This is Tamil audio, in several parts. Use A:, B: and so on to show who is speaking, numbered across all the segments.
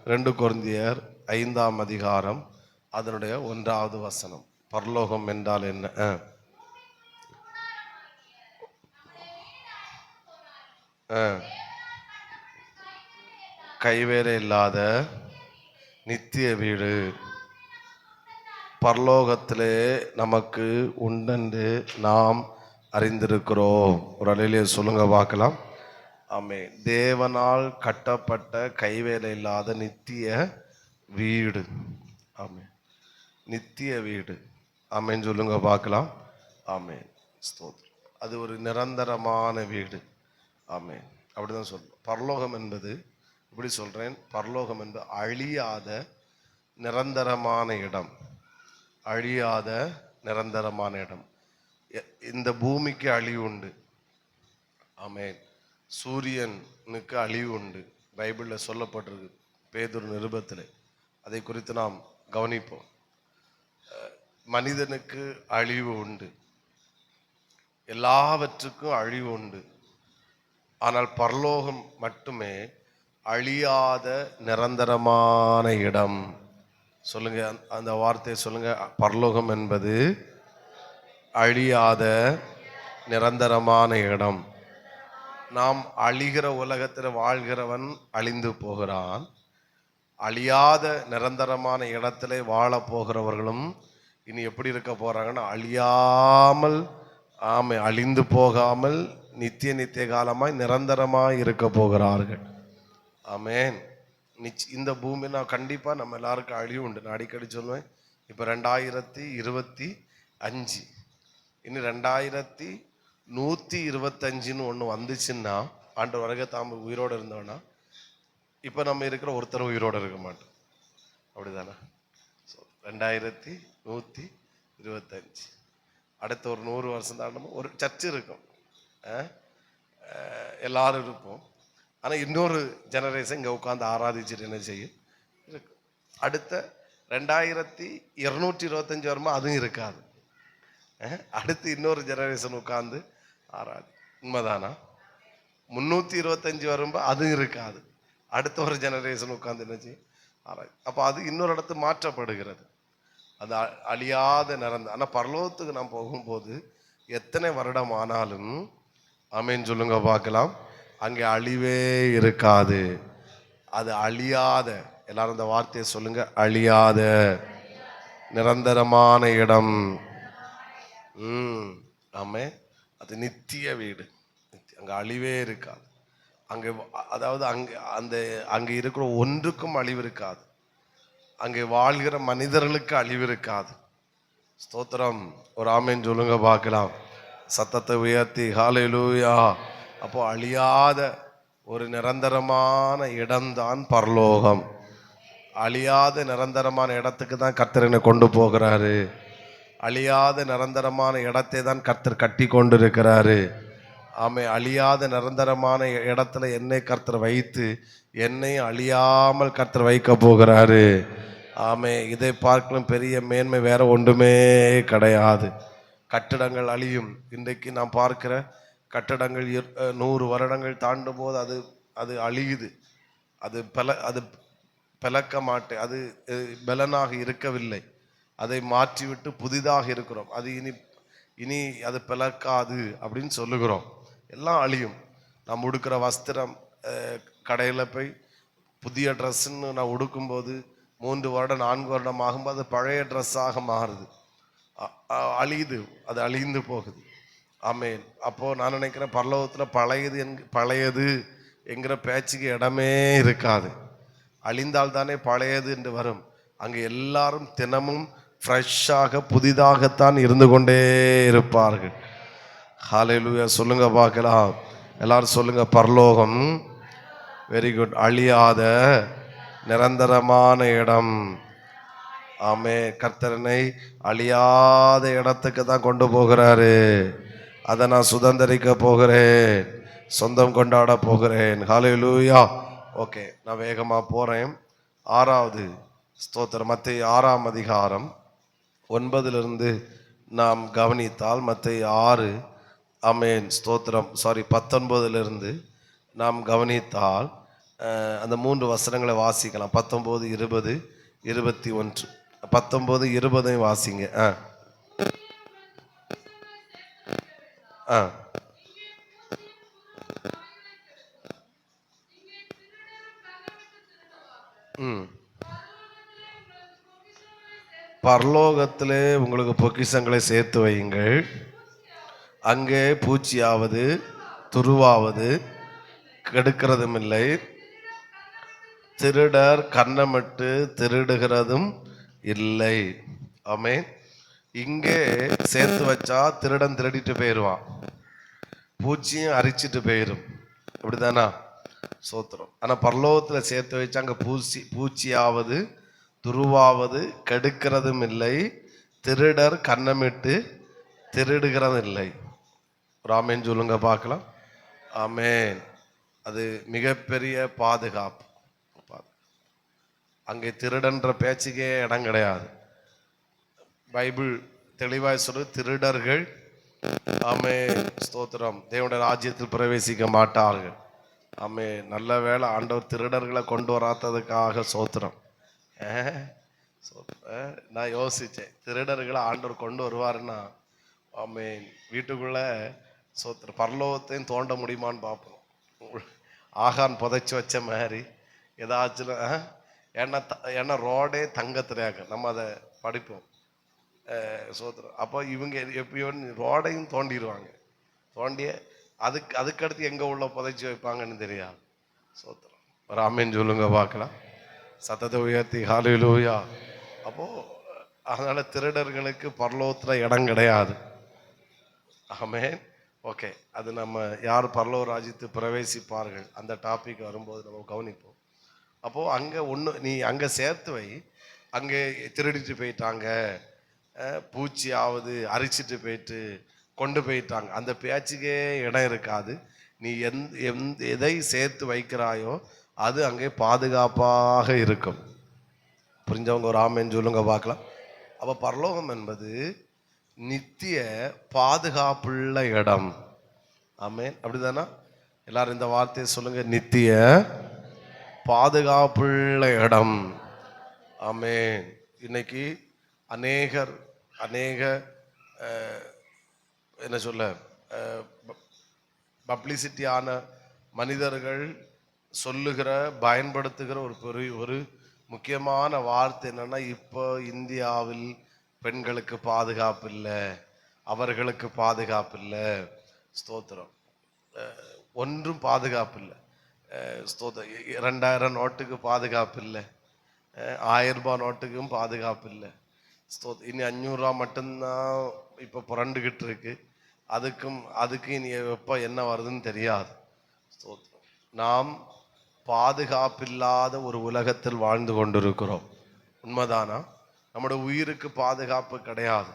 A: 2 கொரிந்தியர் 5ஆம் அதிகாரம் அதனுடைய 1வது வசனம். பரலோகம் என்றால் என்ன? கைவேலை இல்லாத நித்திய வீடு பரலோகத்திலே நமக்கு உண்டென்று நாம் அறிந்திருக்கிறோம். ஒரு அலையிலே சொல்லுங்க பார்க்கலாம். ஆமே. தேவனால் கட்டப்பட்ட கைவேலை இல்லாத நித்திய வீடு. ஆமே, நித்திய வீடு. ஆமேன்னு சொல்லுங்க பார்க்கலாம். ஆமே, ஸ்தோத்திரம். அது ஒரு நிரந்தரமான வீடு. ஆமே, அப்படிதான் சொல்லணும். பரலோகம் என்பது, இப்படி சொல்றேன், பரலோகம் என்பது அழியாத நிரந்தரமான இடம். அழியாத நிரந்தரமான இடம். இந்த பூமிக்கு அழிவு உண்டு. ஆமென். சூரியனுக்கு அழிவு உண்டு. பைபிளில் சொல்லப்பட்டிருக்கு, பேதுரு நிருபத்தில். அதை குறித்து நாம் கவனிப்போம். மனிதனுக்கு அழிவு உண்டு, எல்லாவற்றுக்கும் அழிவு உண்டு. ஆனால் பரலோகம் மட்டுமே அழியாத நிரந்தரமான இடம். சொல்லுங்க, அந்த வார்த்தையை சொல்லுங்க. பரலோகம் என்பது அழியாத நிரந்தரமான இடம். நாம் அழிகிற உலகத்தில் வாழ்கிறவன் அழிந்து போகிறான். அழியாத நிரந்தரமான இடத்திலே வாழ போகிறவர்களும் இனி எப்படி இருக்க போறாங்கன்னா, அழியாமல், ஆமை, அழிந்து போகாமல் நித்திய காலமாய் நிரந்தரமாய் இருக்க போகிறார்கள். ஆமேன். இந்த பூமி நான் கண்டிப்பாக நம்ம எல்லாருக்கும் அழிவு உண்டு. நான் அடிக்கடி சொல்லுவேன், இப்போ 2025, இனி 2125 ஒன்று வந்துச்சுன்னா, ஆண்டு வரைக்கும் தாம உயிரோடு இருந்தோன்னா, இப்போ நம்ம இருக்கிற ஒருத்தர் உயிரோடு இருக்க மாட்டோம். அப்படிதானே? 2125 அடுத்த ஒரு 100 வருஷம் தாண்டமோ ஒரு சர்ச்சு இருக்கும், எல்லாரும் இருப்போம். ஆனால் இன்னொரு ஜெனரேஷன் இங்கே உட்காந்து ஆராதிச்சுட்டு என்ன செய்யும் இருக்கும். அடுத்த 2225 வருமா அதுவும் இருக்காது. அடுத்து இன்னொரு ஜெனரேஷன் உட்காந்து ஆராதி. உண்மைதானா? 325 வரும்போது அதுவும் இருக்காது. அடுத்த ஒரு ஜெனரேஷன் உட்காந்து என்ன செய்யும் ஆராதி. அப்போ அது இன்னொரு இடத்து மாற்றப்படுகிறது. அது அழியாத நிரந்தரம். ஆனால் பரலோகத்துக்கு நாம் போகும்போது எத்தனை வருடம் ஆனாலும், ஆமேன்னு சொல்லுங்க பார்க்கலாம், அங்கே அழிவே இருக்காது. அது அழியாத, எல்லாரும் இந்த வார்த்தையை சொல்லுங்க, அழியாத நிரந்தரமான இடம். ஆமே, அது நித்திய வீடு. அங்கே அழிவே இருக்காது. அங்கே, அதாவது அங்கே இருக்கிற ஒன்றுக்கும் அழிவு இருக்காது. அங்கே வாழ்கிற மனிதர்களுக்கு அழிவு இருக்காது. ஸ்தோத்திரம். ஒரு ஆமேன்னு சொல்லுங்க பார்க்கலாம். சத்தத்தை உயர்த்தி ஹல்லேலூயா. அப்போ அழியாத ஒரு நிரந்தரமான இடம்தான் பரலோகம். அழியாத நிரந்தரமான இடத்துக்கு தான் கர்த்தர் என்னை கொண்டு போகிறாரு. அழியாத நிரந்தரமான இடத்தை தான் கர்த்தர் கட்டி கொண்டு இருக்கிறாரு. ஆமே, அழியாத நிரந்தரமான இடத்துல என்னை கர்த்தர் வைத்து என்னை அழியாமல் கர்த்தர் வைக்க போகிறாரு. ஆமே, இதை பார்க்கலும் பெரிய மேன்மை வேற ஒன்றுமே கிடையாது. கட்டிடங்கள் அழியும். இன்றைக்கு நாம் பார்க்கிற கட்டிடங்கள் 100 வருடங்கள் தாண்டும் போது அது அழியுது. அது பிளக்க மாட்டே, அது பலனாக இருக்கவில்லை. அதை மாற்றிவிட்டு புதிதாக இருக்கிறோம். அது இனி அது பிளக்காது அப்படின்னு சொல்லுகிறோம். எல்லாம் அழியும். நாம் உடுக்கிற வஸ்திரம், கடையில் போய் புதிய ட்ரெஸ்ஸுன்னு நான் உடுக்கும்போது 3 வருடம் 4 வருடம் ஆகும்போது அது பழைய ட்ரெஸ்ஸாக மாறுது, அழியுது, அது அழிந்து போகுது. ஆமேன். அப்போது நான் நினைக்கிறேன், பரலோகத்தில் பழையது என்கிற பேச்சுக்கு இடமே இருக்காது. அழிந்தால் தானே பழையது என்று வரும். அங்கே எல்லாரும் தினமும் ஃப்ரெஷ்ஷாக புதிதாகத்தான் இருந்து கொண்டே இருப்பார்கள். ஹல்லேலூயா. சொல்லுங்க பார்க்கலாம். எல்லாரும் சொல்லுங்க, பரலோகம் வெரி குட், அழியாத நிரந்தரமான இடம். ஆமே, கர்த்தரனை அழியாத இடத்துக்கு தான் கொண்டு போகிறாரு. அதை நான் சுதந்திரிக்க போகிறேன், சொந்தம் கொண்டாட போகிறேன். ஹல்லேலூயா. ஓகே, நான் வேகமாக போகிறேன். 6வது ஸ்தோத்திரம். மத்தேயு 6ஆம் அதிகாரம் 9 நாம் கவனித்தால், மத்தேயு 6, ஆமேன், ஸ்தோத்திரம், 19 நாம் கவனித்தால், அந்த 3 வசனங்களை வாசிக்கலாம். 19, 20, 21. 19, 20 வாசிங்க. பரலோகத்திலே உங்களுக்கு பொக்கிஷங்களை சேர்த்து வையுங்கள், அங்கே பூச்சியாவது துருவாவது கெடுக்கிறதும் இல்லை, திருடர் கன்னமிட்டு திருடுகிறதும் இல்லை. ஆமென். இங்கே சேர்த்து வச்சா திருடன் திருடிட்டு போயிடுவான், பூச்சியும் அரிச்சிட்டு போயிடும், அப்படிதானா? சோத்திரம். ஆனால் பரலோகத்தில் சேர்த்து வச்சா அங்கே பூச்சியாவது துருவாவது கெடுக்கிறதும் இல்லை, திருடர் கன்னமிட்டு திருடுகிறதும் இல்லை. ஆமென் சொல்லுங்க பார்க்கலாம். ஆமென். அது மிகப்பெரிய பாதுகாப்பு. அங்கே திருடன்ற பேச்சுக்கே இடம் கிடையாது. பைபிள் தெளிவாய் சொல்லு, திருடர்கள் ஆமென் ஸ்தோத்திரம் தேவனுடைய ராஜ்யத்தில் பிரவேசிக்க மாட்டார்கள். ஆமென். நல்ல வேளை ஆண்டவர் திருடர்களை கொண்டு வராததுக்காக சோத்திரம். நான் யோசித்தேன், திருடர்களை ஆண்டவர் கொண்டு வருவாருன்னா ஆமென் வீட்டுக்குள்ள சோத்திரம் பரலோகத்தையும் தோண்ட முடியுமான்னு பார்ப்போம். ஆகான் புதைச்சி வச்ச மாதிரி ஏதாச்சும். ஏன்னா ரோடே தங்கத்திரையாக நம்ம அதை படிப்போம் சோத்திரம். அப்போ இவங்க எப்பயோ ரோடையும் தோண்டிடுவாங்க, தோண்டிய அதுக்கடுத்து எங்கே உள்ள புதைச்சி வைப்பாங்கன்னு தெரியாது. சோத்திரம். ஒரு ஆமென் சொல்லுங்க பார்க்கலாம். சத்தத்தை உயர்த்தி ஹல்லேலூயா. அப்போது அதனால் திருடர்களுக்கு பரலோகத்தில் இடம் கிடையாது. ஆமென். ஓகே, அது நம்ம யார் பரலோக ராஜ்யத்தை பிரவேசிப்பார்கள் அந்த டாபிக் வரும்போது நம்ம கவனிப்போம். அப்போது அங்கே நீ அங்கே சேர்த்து வை, அங்கே திருடிட்டு போயிட்டாங்க, பூச்சியாவது அரிச்சிட்டு போயிட்டு கொண்டு போயிட்டாங்க, அந்த பேச்சுக்கே இடம் இருக்காது. நீ எதை சேர்த்து வைக்கிறாயோ அது அங்கே பாதுகாப்பாக இருக்கும். புரிஞ்சவங்க ஒரு ஆமென் சொல்லுங்க பார்க்கலாம். அப்போ பரலோகம் என்பது நித்திய பாதுகாப்புள்ள இடம். ஆமென். அப்படிதானா? எல்லாரும் இந்த வார்த்தையை சொல்லுங்க, நித்திய பாதுகாப்புள்ள இடம். ஆமென். இன்னைக்கு அநேக என்ன சொல்ல பப்ளிசிட்டியான மனிதர்கள் சொல்லுகிற பயன்படுத்துகிற ஒரு முக்கியமான வார்த்தை என்னன்னா, இப்போ இந்தியாவில் பெண்களுக்கு பாதுகாப்பு இல்லை, அவர்களுக்கு பாதுகாப்பு இல்லை. ஸ்தோத்திரம். ஒன்றும் பாதுகாப்பு இல்லை. ஸ்தோத்திரம். 2000 நோட்டுக்கு பாதுகாப்பு இல்லை, 1000 ரூபாய் நோட்டுக்கும் பாதுகாப்பு இல்லை. இனி 500 ரூபா மட்டும்தான் இப்போ புரண்டுகிட்டு இருக்கு. அதுக்கு இனி எப்போ என்ன வருதுன்னு தெரியாது. ஸ்தோத்திரம். நாம் பாதுகாப்பில்லாத ஒரு உலகத்தில் வாழ்ந்து கொண்டிருக்கிறோம். உண்மைதானா? நம்முடைய உயிருக்கு பாதுகாப்பு கிடையாது.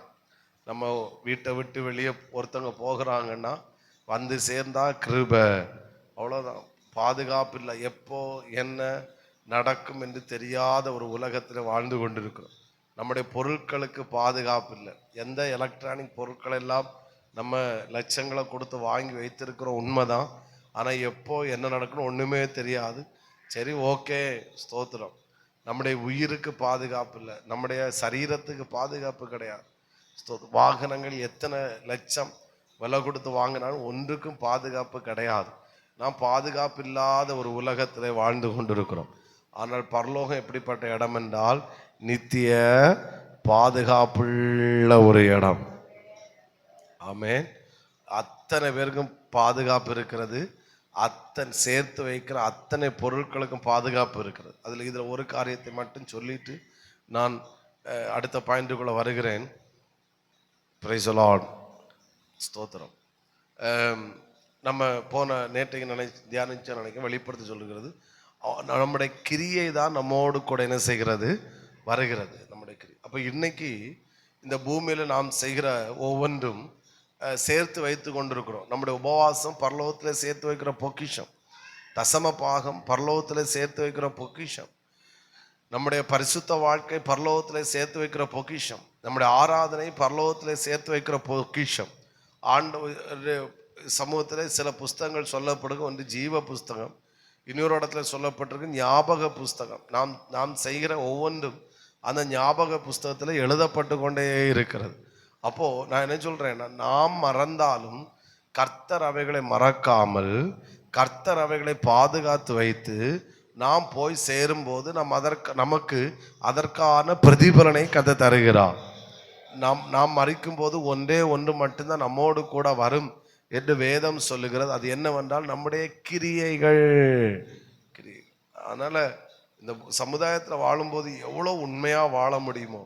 A: நம்ம வீட்டை விட்டு வெளியே ஒருத்தவங்க போகிறாங்கன்னா வந்து சேர்ந்தா கிருபை, அவ்வளோதான். பாதுகாப்பு இல்லை. எப்போ என்ன நடக்கும் என்று தெரியாத ஒரு உலகத்தில் வாழ்ந்து கொண்டிருக்கிறோம். நம்முடைய பொருட்களுக்கு பாதுகாப்பு இல்லை. எந்த எலக்ட்ரானிக் பொருட்கள் எல்லாம் நம்ம லட்சங்களை கொடுத்து வாங்கி வைத்திருக்கிறோம், உண்மைதான். ஆனால் எப்போ என்ன நடக்கணும் ஒன்றுமே தெரியாது. சரி, ஓகே, ஸ்தோத்திரம். நம்முடைய உயிருக்கு பாதுகாப்பு இல்லை, நம்முடைய சரீரத்துக்கு பாதுகாப்பு கிடையாது. வாகனங்கள் எத்தனை லட்சம் விலை கொடுத்து வாங்கினாலும் ஒன்றுக்கும் பாதுகாப்பு கிடையாது. நாம் பாதுகாப்பு இல்லாத ஒரு உலகத்தில் வாழ்ந்து கொண்டிருக்கிறோம். ஆனால் பரலோகம் எப்படிப்பட்ட இடம் என்றால் நித்திய பாதுகாப்புள்ள ஒரு இடம். ஆமென். அத்தனை பேருக்கும் பாதுகாப்பு இருக்கிறது, அத்தனை சேர்த்து வைக்கிற அத்தனை பொருட்களுக்கும் பாதுகாப்பு இருக்கிறது. இதில் ஒரு காரியத்தை மட்டும் சொல்லிட்டு நான் அடுத்த பாயிண்ட்டுக்குள்ளே வருகிறேன். Praise the Lord. ஸ்தோத்திரம். நம்ம போன நேற்றைக்கு தியானிச்ச நினைக்க வெளிப்படுத்தி சொல்லுகிறது, நம்முடைய கிரியை தான் நம்மோடு கூட என்ன செய்கிறது, வருகிறது நம்முடைய கிரியை. அப்போ இன்னைக்கு இந்த பூமியில் நாம் செய்கிற ஒவ்வொன்றும் சேர்த்து வைத்து கொண்டிருக்கிறோம். நம்முடைய உபவாசம் பரலோகத்தில் சேர்த்து வைக்கிற பொக்கிஷம், தசம பாகம் பரலோகத்தில் சேர்த்து வைக்கிற பொக்கிஷம், நம்முடைய பரிசுத்த வாழ்க்கை பரலோகத்தில் சேர்த்து வைக்கிற பொக்கிஷம், நம்முடைய ஆராதனை பரலோகத்தில் சேர்த்து வைக்கிற பொக்கிஷம். ஆண்டு சமூகத்தில் சில புஸ்தகங்கள் சொல்லப்படுங்க. ஒன்று ஜீவ புஸ்தகம், இன்னொரு இடத்துல சொல்லப்பட்டிருக்கு ஞாபக புஸ்தகம். நாம் செய்கிற ஒவ்வொன்றும் அந்த ஞாபக புஸ்தகத்தில் எழுதப்பட்டு கொண்டே இருக்கிறது. அப்போ நான் என்ன சொல்றேன்னா, நாம் மறந்தாலும் கர்த்தர் அவைகளை மறக்காமல், கர்த்தர் அவைகளை பாதுகாத்து வைத்து நாம் போய் சேரும்போது நமக்கு அதற்கான பிரதிபலனை கர்த்தர் தருகிறார். நாம் மறிக்கும் போது ஒன்றே ஒன்று மட்டும்தான் நம்மோடு கூட வரும் என்று வேதம் சொல்லுகிறது. அது என்னவென்றால் நம்முடைய கிரியைகள். அதனால இந்த சமுதாயத்தில் வாழும்போது எவ்வளோ உண்மையாக வாழ முடியுமோ,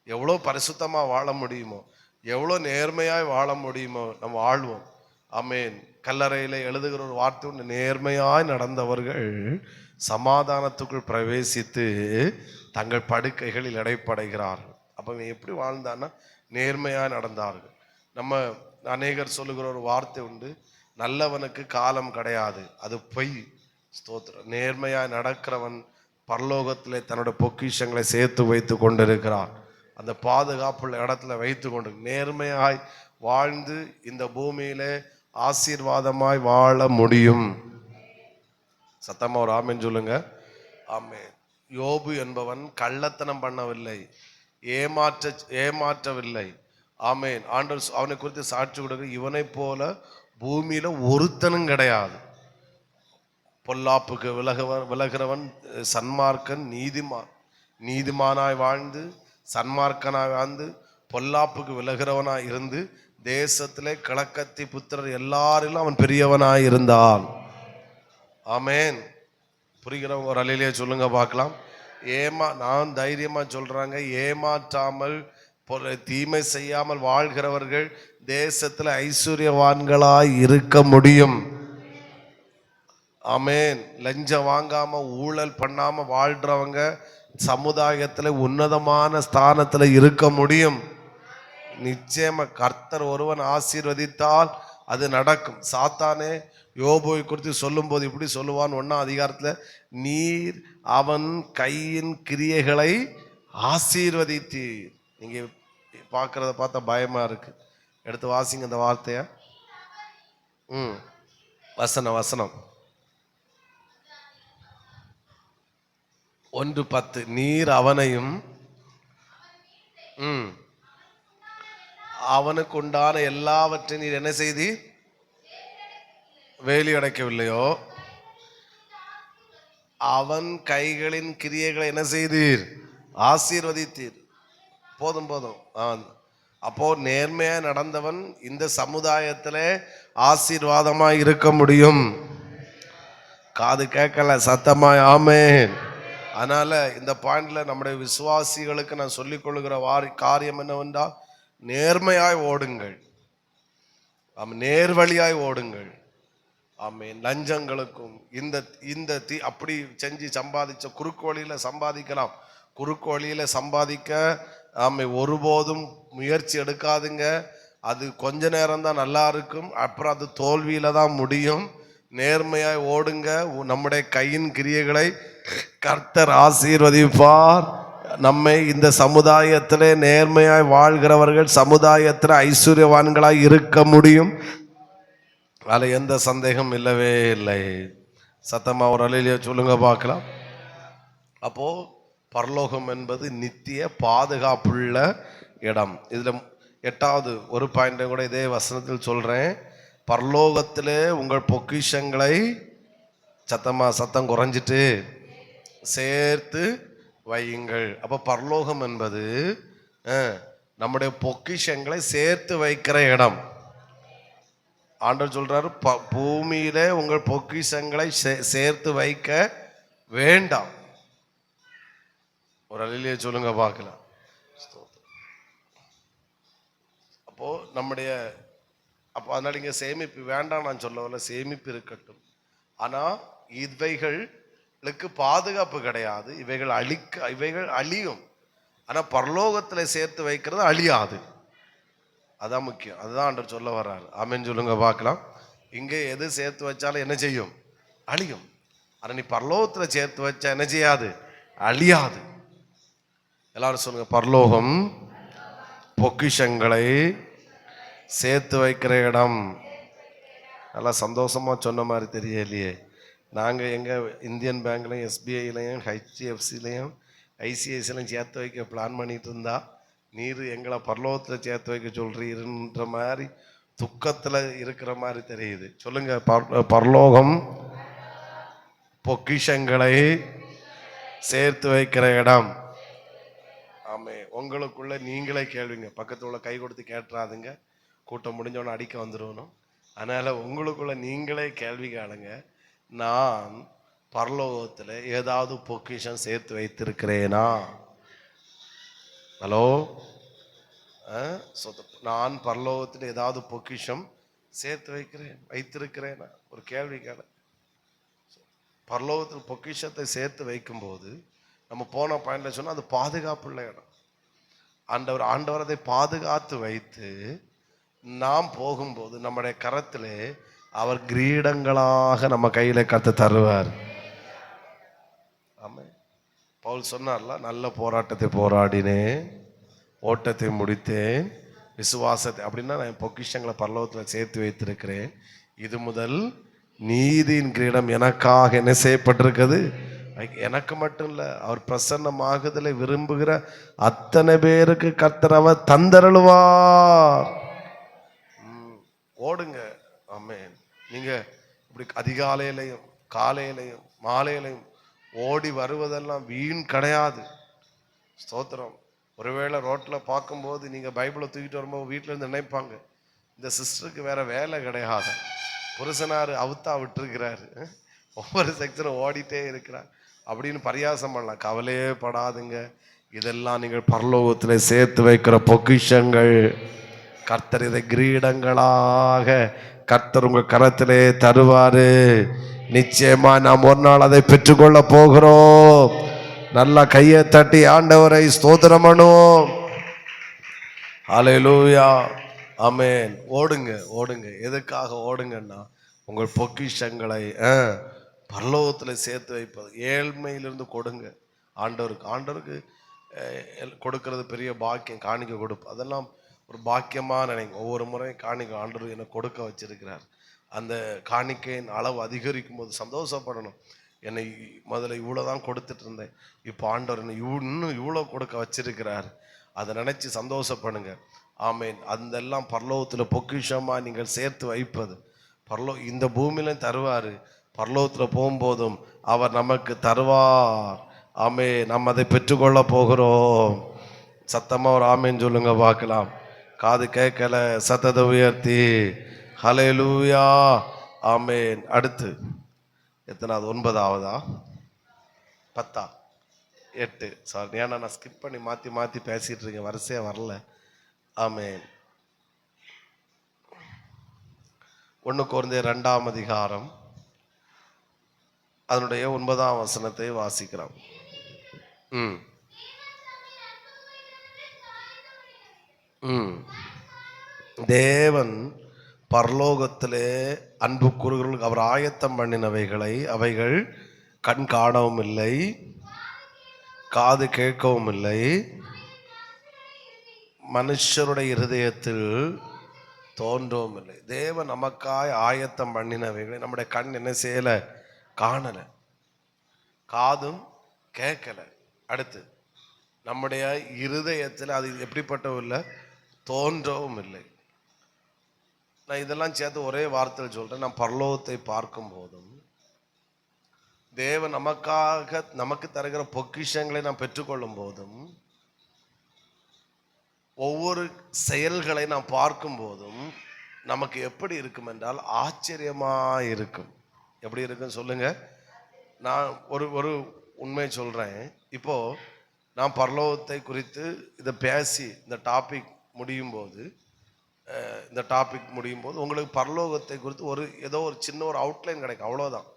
A: எவ்வளோ பரிசுத்தமாக வாழ முடியுமோ, எவ்வளோ நேர்மையாய் வாழ முடியுமோ நம்ம வாழ்வோம். ஆமேன். கல்லறையில் எழுதுகிற ஒரு வார்த்தை ஒன்று, நேர்மையாய் நடந்தவர்கள் சமாதானத்துக்குள் பிரவேசித்து தங்கள் படுக்கைகளில் இடைப்படைகிறார்கள். அப்போ எப்படி வாழ்ந்தான்னா நேர்மையாக நடந்தார்கள். நம்ம அநேகர் சொல்லுகிற ஒரு வார்த்தை உண்டு, நல்லவனுக்கு காலம் கிடையாது, அது பொய். ஸ்தோத்திரம். நேர்மையாக நடக்கிறவன் பரலோகத்திலே தன்னுடைய பொக்கிஷங்களை சேர்த்து வைத்து கொண்டிருக்கிறான். அந்த பாதுகாப்புள்ள இடத்துல வைத்து கொண்டு நேர்மையாய் வாழ்ந்து இந்த பூமியிலே ஆசீர்வாதமாய் வாழ முடியும். சத்தமா ஒரு ஆமேன் சொல்லுங்க. ஆமேன். யோபு என்பவன் கள்ளத்தனம் பண்ணவில்லை, ஏமாற்றவில்லை. ஆமேன். ஆண்டவர் அவனை குறித்து சாட்சி கொடுக்க, இவனை போல பூமியில ஒருத்தனும் கிடையாது. பொல்லாப்புக்கு விலகிறவன் சன்மார்க்கன், நீதிமானாய் வாழ்ந்து சன்மார்க்கனாய் வாழ்ந்து பொல்லாப்புக்கு விலகிறவனாய் இருந்து தேசத்திலே கிழக்கத்தி புத்திரர் எல்லாரிலும் அவன் பெரியவனாய் இருந்தான். ஆமேன். புரிகிறவங்க ஒரு அலையிலே சொல்லுங்க பார்க்கலாம். நான் தைரியமா சொல்றாங்க, ஏமாற்றாமல் தீமை செய்யாமல் வாழ்கிறவர்கள் தேசத்துல ஐஸ்வர்யவான்களாய் இருக்க முடியும். ஆமேன். லஞ்சம் வாங்காம ஊழல் பண்ணாம வாழ்றவங்க சமுதாயத்துல உன்னதமான ஸ்தானத்துல இருக்க முடியும். நிச்சயமா கர்த்தர் ஒருவன் ஆசீர்வதித்தால் அது நடக்கும். சாத்தானே யோபுவை குறித்து சொல்லும் போது இப்படி சொல்லுவான் 1ஆம் அதிகாரத்துல, நீர் அவன் கையின் கிரியைகளை ஆசீர்வதித்தீர். நீங்க பார்க்கறத பார்த்தா பயமா இருக்கு. எடுத்து வாசிங்க இந்த வார்த்தைய. வசனம் 1:10. நீர் அவனையும் அவனுக்கு உண்டான எல்லாவற்றையும் நீர் என்ன செய்தி வேலி அடைக்கவில்லையோ, அவன் கைகளின் கிரியைகளை என்ன செய்தீர் ஆசீர்வதித்தீர். போதும். அப்போ நேர்மையா நடந்தவன் இந்த சமுதாயத்துல ஆசீர்வாதமாய் இருக்க முடியும். காது கேட்கல, சத்தமாய் ஆமேன். அதனால இந்த பாயிண்ட்ல நம்முடைய விசுவாசிகளுக்கு நான் சொல்லிக் கொள்ளுகிற காரியம் என்னவென்றால், நேர்மையாய் ஓடுங்கள், நேர்வழியாய் ஓடுங்கள். ஆமேன். லஞ்சங்களுக்கும் இந்த அப்படி செஞ்சு சம்பாதிச்ச குறுக்கு வழியில சம்பாதிக்கலாம். குறுக்கு வழியில சம்பாதிக்க ஒருபோதும் முயற்சி எடுக்காதுங்க. அது கொஞ்ச நேரம் தான் நல்லா இருக்கும், அப்புறம் அது தோல்வியில தான் முடியும். நேர்மையாய் ஓடுங்க. நம்முடைய கையின் கிரியைகளை கர்த்தர் ஆசீர்வதிப்பார். நம்மை இந்த சமுதாயத்திலே நேர்மையாய் வாழ்கிறவர்கள் சமுதாயத்தில் ஐஸ்வர்யவான்களாய் இருக்க முடியும். அதில் எந்த சந்தேகம் இல்லவே இல்லை. சத்தமா ஒரு அலையிலேயே சொல்லுங்க பார்க்கலாம். அப்போ பரலோகம் என்பது நித்திய பாதுகாப்புள்ள இடம். இதுல 8வது ஒரு பாயிண்ட் கூட இதே வசனத்தில் சொல்றேன். பரலோகத்திலே உங்கள் பொக்கிஷங்களை சத்தம் குறைஞ்சிட்டு சேர்த்து வையுங்கள். அப்போ பரலோகம் என்பது நம்முடைய பொக்கிஷங்களை சேர்த்து வைக்கிற இடம். ஆண்டவர் சொல்றாரு, பூமியில உங்கள் பொக்கிஷங்களை சேர்த்து வைக்க வேண்டாம். ஒரு அலையிலேயே சொல்லுங்க பார்க்கலாம். அப்போ அதனால இங்க சேமிப்பு வேண்டாம் நான் சொல்லவில்லை, சேமிப்பு இருக்கட்டும். ஆனா இவைகளுக்கு பாதுகாப்பு கிடையாது. இவைகள் அழியும். ஆனா பரலோகத்துல சேர்த்து வைக்கிறது அழியாது. அதான் முக்கியம். அதுதான் ஆண்டவர் சொல்ல வர்றாரு. ஆமென் சொல்லுங்க பார்க்கலாம். இங்கே எது சேர்த்து வச்சாலும் என்ன செய்யும்? அழியும். ஆனா நீ பரலோகத்துல சேர்த்து வச்சா என்ன செய்யாது? அழியாது. எல்லாரும் சொல்லுங்க, பரலோகம் பொக்கிஷங்களை சேர்த்து வைக்கிற இடம். நல்லா சந்தோஷமா சொன்ன மாதிரி தெரியலையே. நாங்கள் எங்கள் இந்தியன் பேங்க்லையும் எஸ்பிஐலையும் ஹெச்டிஎஃப்சிலையும் ஐசிஐசிலையும் சேர்த்து வைக்க பிளான் பண்ணிட்டு இருந்தா நீர் எங்களை பரலோகத்தில் சேர்த்து வைக்க சொல்றீருன்ற மாதிரி துக்கத்தில் இருக்கிற மாதிரி தெரியுது. சொல்லுங்க, பரலோகம் பொக்கிஷங்களை சேர்த்து வைக்கிற இடம். ஆமே. உங்களுக்குள்ள நீங்களே கேள்விங்க, பக்கத்துல உள்ள கை கொடுத்து கேட்டுறாதுங்க, கூட்டம் முடிஞ்சோன்னு அடிக்க வந்துடணும். அதனால உங்களுக்குள்ள நீங்களே கேள்வி கேளுங்க, நான் பரலோகத்தில் ஏதாவது பொக்கிஷம் சேர்த்து வைத்திருக்கிறேனா? ஹலோ, நான் பரலோகத்தில் ஏதாவது பொக்கிஷம் சேர்த்து வைத்திருக்கிறேனா? ஒரு கேள்வி கேள. பரலோகத்தில் பொக்கிஷத்தை சேர்த்து வைக்கும்போது நம்ம போன பாயிண்ட்ல சொன்னா அது பாதுகாப்புள்ள இடம். ஆண்டவர் அதை பாதுகாத்து வைத்து நாம் போகும்போது நம்முடைய கரத்திலே அவர் கிரீடங்களாக நம்ம கையில கத்து தருவார். ஆமே. பவுல் சொன்னார்ல, நல்ல போராட்டத்தை போராடினேன், ஓட்டத்தை முடித்தேன், விசுவாசத்தை. அப்படின்னா நான் பொக்கிஷங்களை பரலோகத்தில் சேர்த்து வைத்திருக்கிறேன். இது முதல் நீதியின் கிரீடம் எனக்காக என்ன செய்யப்பட்டிருக்கிறது. எனக்கு மட்டும் இல்லை, அவர் பிரசன்னமாகுதலை விரும்புகிற அத்தனை பேருக்கு கர்த்தர் அவர் தந்தருளுவார். ஓடுங்க. ஆமென். நீங்க இப்படி அதிகாலையிலையும் காலையிலையும் மாலையிலையும் ஓடி வருவதெல்லாம் வீண் கிடையாது. ஸ்தோத்திரம். ஒருவேளை ரோட்டில் பார்க்கும்போது நீங்கள் பைபிளை தூக்கிட்டு வரும்போது வீட்டில் இருந்து நினைப்பாங்க, இந்த சிஸ்டருக்கு வேற வேலை கிடையாது, புருஷனார் அவுத்தா விட்டுருக்கிறாரு, ஒவ்வொரு செக்ஷனும் ஓடிட்டே இருக்கிறார் அப்படின்னு பரியாசம் பண்ணலாம். கவலையே படாதுங்க, இதெல்லாம் நீங்கள் பரலோகத்தில் சேர்த்து வைக்கிற பொக்கிஷங்கள். கர்த்தர் இதை கிரீடங்களாக கர்த்தர் உங்க கரத்திலே தருவாரு. நிச்சயமா நாம் ஒரு நாள் அதை பெற்றுக்கொள்ள போகிறோம். நல்லா கையை தட்டி ஆண்டவரை ஸ்தோத்திரம் பண்ணுவோம். ஹல்லேலூயா. ஆமென். ஓடுங்க ஓடுங்க. எதுக்காக ஓடுங்கன்னா உங்கள் பொக்கிஷங்களை பரலோகத்தில் சேர்த்து வைப்பது. ஏழ்மையிலிருந்து கொடுங்க ஆண்டவருக்கு. ஆண்டவருக்கு கொடுக்கறது பெரிய பாக்கியம். காணிக்க கொடுப்பு அதெல்லாம் ஒரு பாக்கியமாக நினைங்க. ஒவ்வொரு முறையும் காணிக்க ஆண்டவர் என்னை கொடுக்க வச்சிருக்கிறார். அந்த காணிக்கையின் அளவு அதிகரிக்கும் போது சந்தோஷப்படணும். என்னை முதல்ல இவ்வளோதான் கொடுத்துட்டு இருந்தேன், இப்போ ஆண்டவர் என்னை இன்னும் இவ்வளோ கொடுக்க வச்சிருக்கிறார். அதை நினச்சி சந்தோஷப்படுங்க. ஆமேன். அதெல்லாம் பரலோகத்தில் பொக்கிஷமாக நீங்கள் சேர்த்து வைப்பது. இந்த பூமியிலும் தருவார், பரலோகத்தில் போகும்போதும் அவர் நமக்கு தருவார். ஆமே. நம்ம அதை பெற்றுக்கொள்ள போகிறோம். சத்தமாக ஒரு ஆமேன்னு சொல்லுங்க பார்க்கலாம். காது கேட்கல, சத்தத்தை உயர்த்தி ஹல்லேலூயா. ஆமேன். அடுத்து எத்தனாவது? 9ஆவதா 10ஆ 8? சாரி, ஏன்னா நான் ஸ்கிப் பண்ணி மாற்றி மாற்றி பேசிட்டு இருக்கேன், வரிசையாக வரல. ஆமேன். 1 கொரிந்தியர் 2ஆம் அதிகாரம் அதனுடைய 9ஆம் வசனத்தை வாசிக்கிறோம். தேவன் பரலோகத்திலே அன்பு கூறுகிறவர்களுக்கு அவர் ஆயத்தம் பண்ணினவைகளை அவைகள் கண் காணவும் இல்லை, காது கேட்கவும் இல்லை, மனுஷருடைய இருதயத்தில் தோன்றவும் இல்லை. தேவன் நமக்காய் ஆயத்தம் பண்ணினவைகளை நம்முடைய கண் என்ன செய்யல, காணல, காதும் கேட்கல. அடுத்து நம்முடைய இருதயத்தில் அது எப்படிப்பட்டவும் இல்லை, தோன்றவும் இல்லை. நான் இதெல்லாம் சேர்த்து ஒரே வார்த்தையில் சொல்றேன். நான் பரலோகத்தை பார்க்கும் போதும் தேவன் நமக்காக நமக்கு தருகிற பொக்கிஷங்களை நாம் பெற்றுக்கொள்ளும் போதும் ஒவ்வொரு செயல்களை நாம் பார்க்கும் போதும் நமக்கு எப்படி இருக்கும் என்றால் ஆச்சரியமா இருக்கும். எப்படி இருக்குன்னு சொல்லுங்க. நான் ஒரு உண்மை சொல்றேன். இப்போ நான் பரலோகத்தை குறித்து இதை பேசி இந்த டாபிக் முடியும் போது உங்களுக்கு பரலோகத்தை குறித்து ஏதோ ஒரு சின்ன ஒரு அவுட்லைன் கிடைக்கும், அவ்வளோதான்.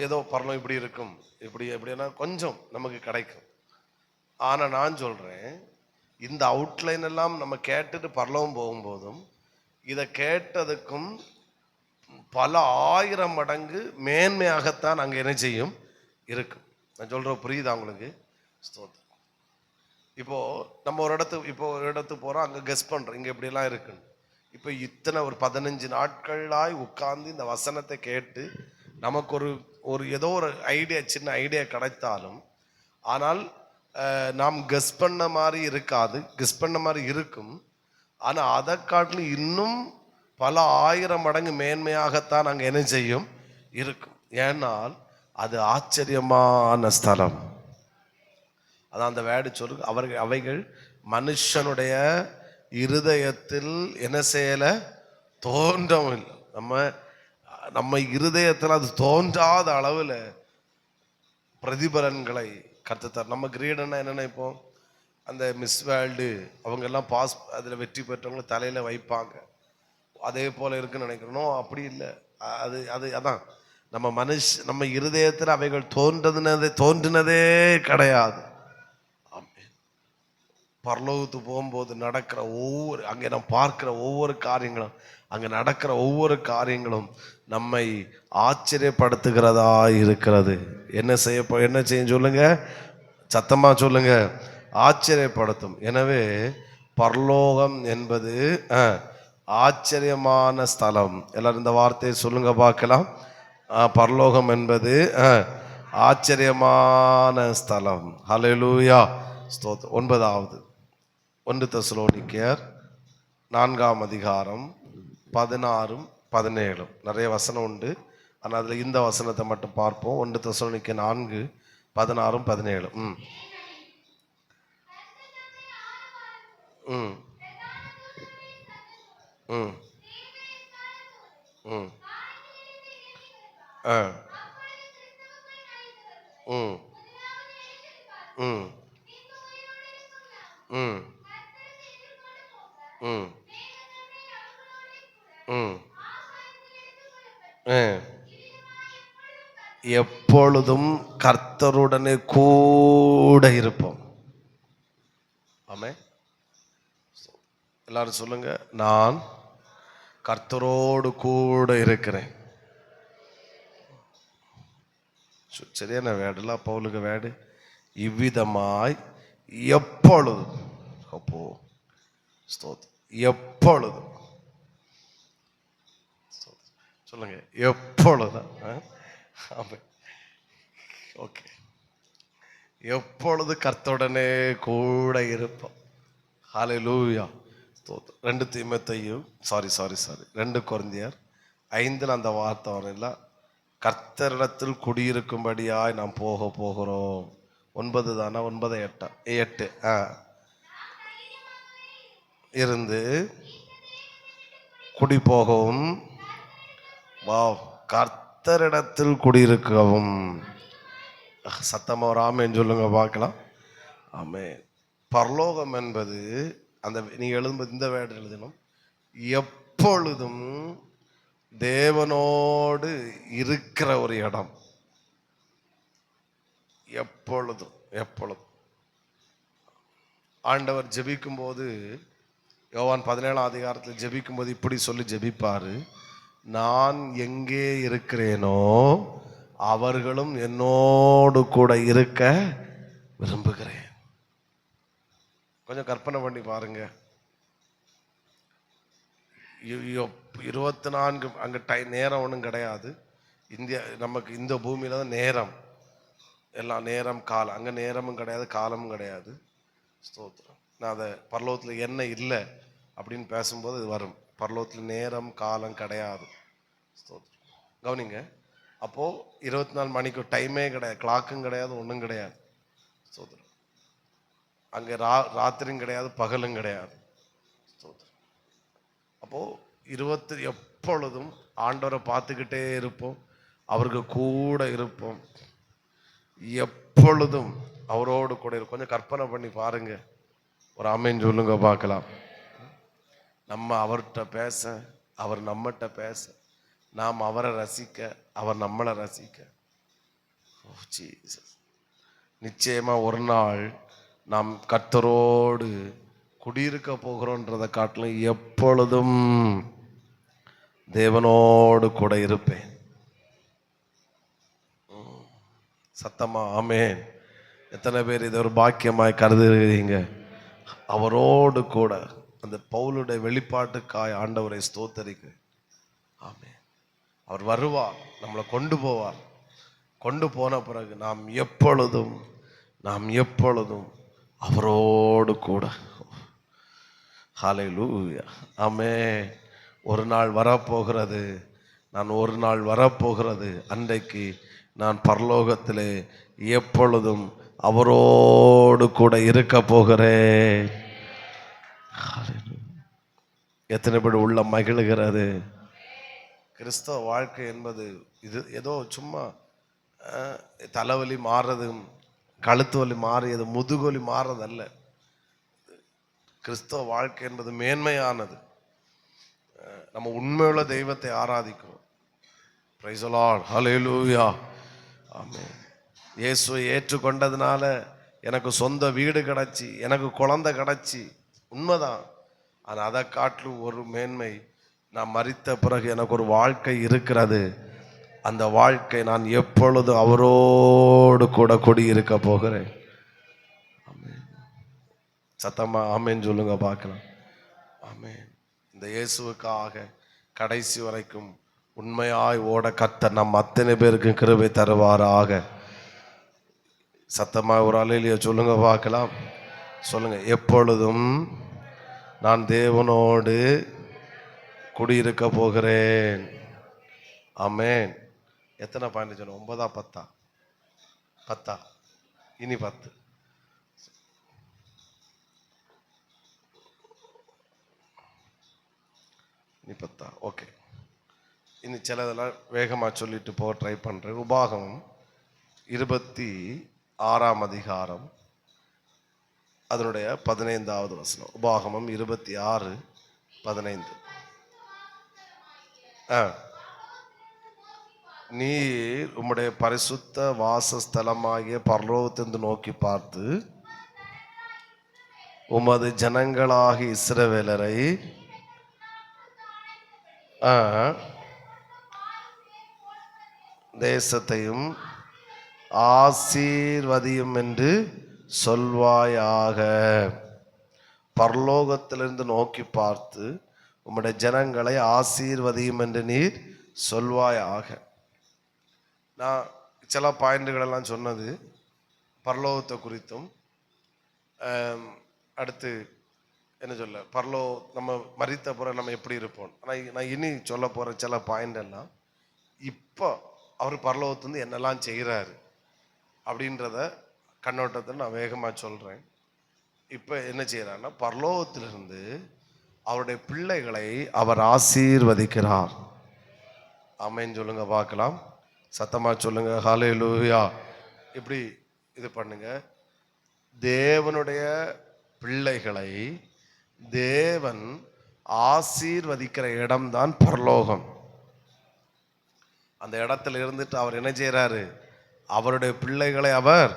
A: ஏதோ பரலோகம் இப்படி இருக்கும், எப்படின்னா கொஞ்சம் நமக்கு கிடைக்கும். ஆனால் நான் சொல்கிறேன், இந்த அவுட்லைன் எல்லாம் நம்ம கேட்டுட்டு பரலோகம் போகும்போதும் இதை கேட்டதுக்கும் பல 1000 மடங்கு மேன்மையாகத்தான் அங்கே என்ன செய்யும் இருக்கும். நான் சொல்கிற புரியுதா உங்களுக்கு? ஸ்தோத்திரம். இப்போ நம்ம ஒரு இடத்துக்கு போகிறோம், அங்கே கெஸ் பண்ணுறோம் இங்கே இப்படியெல்லாம் இருக்குன்னு. இப்போ இத்தனை ஒரு 15 நாட்களாய் உட்கார்ந்து இந்த வசனத்தை கேட்டு நமக்கு ஒரு ஒரு ஏதோ ஒரு ஐடியா, சின்ன ஐடியா கிடைத்தாலும், ஆனால் நாம் கெஸ் பண்ண மாதிரி இருக்காது, கெஸ் பண்ண மாதிரி இருக்கும். ஆனால் அதை காட்டிலும் இன்னும் பல ஆயிரம் மடங்கு மேன்மையாகத்தான் அங்கே என்ன செய்யும் இருக்கும். ஏன்னால் அது ஆச்சரியமான ஸ்தலம். அதான் அந்த வேடு சொல்லு, அவைகள் மனுஷனுடைய இருதயத்தில் என்ன செய்யல, தோன்றவும் இல்லை. நம்ம இருதயத்தில் அது தோன்றாத அளவில் பிரதிபலன்களை கற்றுத்தார். நம்ம கிரீடன்னா என்ன நினைப்போம், அந்த மிஸ் வேர்ல்டு அவங்க எல்லாம் பாஸ், அதில் வெற்றி பெற்றவங்க தலையில் வைப்பாங்க, அதே போல் இருக்குன்னு நினைக்கிறோம். அப்படி இல்லை. அதான் நம்ம இருதயத்தில் அவைகள் தோன்றினதே கிடையாது. பரலோகத்துக்கு போகும்போது நடக்கிற அங்கே நம்ம பார்க்கிற ஒவ்வொரு காரியங்களும், அங்கே நடக்கிற ஒவ்வொரு காரியங்களும் நம்மை ஆச்சரியப்படுத்துகிறதா இருக்கிறது. என்ன செய்யும் சொல்லுங்க, சத்தமா சொல்லுங்க, ஆச்சரியப்படுத்தும். எனவே பரலோகம் என்பது ஆச்சரியமான ஸ்தலம். எல்லாரும் இந்த வார்த்தையை சொல்லுங்க பார்க்கலாம். பரலோகம் என்பது ஆச்சரியமான ஸ்தலம். ஹல்லேலூயா, ஸ்தோத்திரம். 9வது 1 தெசலோனிக்கேயர் 4ஆம் அதிகாரம் 16, 17. நிறைய வசனம் உண்டு, ஆனால் அதில் இந்த வசனத்தை மட்டும் பார்ப்போம். 1 தெசலோனிக்கேயர் 4, 16, 17. ம் ம் ம் ஆ ம் ம் ம் ம் ம் எப்பொழுதும் கர்த்தருடனே கூட இருப்போம். ஆமே. எல்லாரும் சொல்லுங்க, நான் கர்த்தரோடு கூட இருக்கிறேன். சரியான வேடுல பவுலுக்கு வேடு. இவ்விதமாய் எப்பொழுதும், அப்போ எப்பொழுதும் சொல்லுங்க, எப்பொழுதும். ஓகே, எப்பொழுது கர்த்தருடனே கூட இருப்போம். ஹல்லேலூயா, ஸ்தோத்திரம். 2 தீமோத்தேயு 2 கொரிந்தியர் 5 அந்த வார்த்தை வரல, கர்த்தரிடத்தில் குடியிருக்கும்படியாய் நாம் போகிறோம். 9 தானே, 9, 8 இருந்து குடி போகவும், கர்த்தரிடத்தில் குடியிருக்கவும். சத்தமா ஒரு ஆமேன்னு சொல்லுங்க பார்க்கலாம். ஆமே. பரலோகம் என்பது அந்த நீங்க எழுதும்போது இந்த வேர்டு எழுதணும், எப்பொழுதும் தேவனோடு இருக்கிற ஒரு இடம். எப்பொழுதும் ஆண்டவர் ஜெபிக்கும் போது, யோவான் 17ஆம் அதிகாரத்தில் ஜெபிக்கும் போது இப்படி சொல்லி ஜெபிப்பாரு, நான் எங்கே இருக்கிறேனோ அவர்களும் என்னோடு கூட இருக்க விரும்புகிறேன். கொஞ்சம் கற்பனை பண்ணி பாருங்க. 24 அங்கே நேரம் ஒன்றும் கிடையாது. நமக்கு இந்த பூமியில தான் நேரம், எல்லாம் நேரம் காலம். அங்கே நேரமும் கிடையாது, காலமும் கிடையாது. ஸ்தோத்திரம். நான் அதை பரலோகத்தில் என்ன இல்லை அப்படின்னு பேசும்போது இது வரும். பரலோகத்தில் நேரம் காலம் கிடையாது. ஸ்தோத்திரம். கவனிங்க, அப்போது 24 மணிக்கு டைமே கிடையாது, கிளாக்கும் கிடையாது, ஒன்றும் கிடையாது. ஸ்தோத்திரம். அங்கே ராத்திரியும் கிடையாது, பகலும் கிடையாது. ஸ்தோத்திரம். அப்போது எப்பொழுதும் ஆண்டவரை பார்த்துக்கிட்டே இருப்போம், அவருக்கு கூட இருப்போம், எப்பொழுதும் அவரோடு கூட இருக்கும். கொஞ்சம் கற்பனை பண்ணி பாருங்க. ஒரு ஆமேன் சொல்லுங்க பார்க்கலாம். நம்ம அவர்கிட்ட பேச, அவர் நம்மகிட்ட பேச, நாம் அவரை ரசிக்க, அவர் நம்மளை ரசிக்க. நிச்சயமா ஒரு நாள் நாம் கர்த்தரோடு குடியிருக்க போகிறோன்றதை காட்டிலும் எப்பொழுதும் தேவனோடு கூட இருப்பேன். சத்தமா ஆமென். எத்தனை பேர் இதை ஒரு பாக்கியமாய் கருதுகிறீங்க? அவரோடு கூட அந்த பவுலுடைய வெளிப்பாட்டுக்காய் ஆண்டவரை ஸ்தோத்தரிக்க. ஆமென். அவர் வருவார். நம்மளை கொண்டு போவார். கொண்டு போன பிறகு நாம் எப்பொழுதும் அவரோடு கூட. ஹல்லேலூயா, ஆமென். ஒரு நாள் வரப்போகிறது, அன்றைக்கு நான் பரலோகத்திலே எப்பொழுதும் அவரோடு கூட இருக்க போகிறேன். எத்தனை பேர் உள்ள மகிழுகிறது? கிறிஸ்தவ வாழ்க்கை என்பது இது ஏதோ சும்மா தலைவலி மாறுறதும், கழுத்து வலி மாறியது, முதுகொலி மாறுறதல்ல. கிறிஸ்தவ வாழ்க்கை என்பது மேன்மையானது. நம்ம உண்மையுள்ள தெய்வத்தை ஆராதிக்கிறோம். பிரைஸ் தி லார்ட், ஹல்லேலூயா, ஆமென். இயேசுவை ஏற்றுக்கொண்டதுனால எனக்கு சொந்த வீடு கிடைச்சி, எனக்கு குழந்தை கிடைச்சி, உண்மைதான். ஆனால் அதை காட்டிலும் ஒரு மேன்மை, நான் மரித்த பிறகு எனக்கு ஒரு வாழ்க்கை இருக்கிறது. அந்த வாழ்க்கை நான் எப்பொழுதும் அவரோடு கூட குடியிருக்க போகிறேன். ஆமென். சத்தமா ஆமென் சொல்லுங்க பார்க்கலாம். ஆமென். இந்த இயேசுவுக்காக கடைசி வரைக்கும் உண்மையாய் ஓட கர்த்தர் நம் அத்தனை பேருக்கு கிருபை தருவாராக. சத்தமா ஒரு அல்லேலூயா சொல்லுங்க பார்க்கலாம். சொல்லுங்க, எப்பொழுதும் நான் தேவனோடு குடியிருக்க போகிறேன். ஆமென். எத்தனை பாயிண்ட் சொன்ன? 9 10 இனி 10. இனி 10. ஓகே, இனி சிலதெல்லாம் வேகமாக சொல்லிட்டு போக ட்ரை பண்ணுறேன். உபாகமம் 26ஆம் அதிகாரம், அதனுடைய 15வது வசனம். உபாகமம் 26:15. நீர் உம்முடைய பரிசுத்த வாசஸ்தலமாகிய பரலோகத்திலிருந்து நோக்கி பார்த்து உமது ஜனங்களாகிய இஸ்ரவேலரை தேசத்தையும் ஆசீர்வதியும் என்று சொல்வாயாக. பரலோகத்திலிருந்து நோக்கி பார்த்து உம்முடைய ஜனங்களை ஆசீர்வதியும் என்று நீர் சொல்வாயாக. நான் சில பாயிண்டுகளெல்லாம் சொன்னது பரலோகத்தை குறித்தும். அடுத்து என்ன சொல்ல, நம்ம மரித்த பிறகு நம்ம எப்படி இருப்போம். ஆனால் நான் இனி சொல்ல போகிற சில பாயிண்ட் எல்லாம் இப்போ அவர் பரலோகத்துலேருந்து என்னெல்லாம் செய்கிறாரு அப்படின்றத கண்ணோட்டத்தில் நான் வேகமாக சொல்கிறேன். இப்போ என்ன செய்கிறாருன்னா, பரலோகத்திலிருந்து அவருடைய பிள்ளைகளை அவர் ஆசீர்வதிக்கிறார். ஆமென் சொல்லுங்க பார்க்கலாம். சத்தமாக சொல்லுங்க, ஹல்லேலூயா. இப்படி இது பண்ணுங்க. தேவனுடைய பிள்ளைகளை தேவன் ஆசீர்வதிக்கிற இடம்தான் பரலோகம். அந்த இடத்துல இருந்துட்டு அவர் என்ன செய்கிறாரு? அவருடைய பிள்ளைகளை அவர்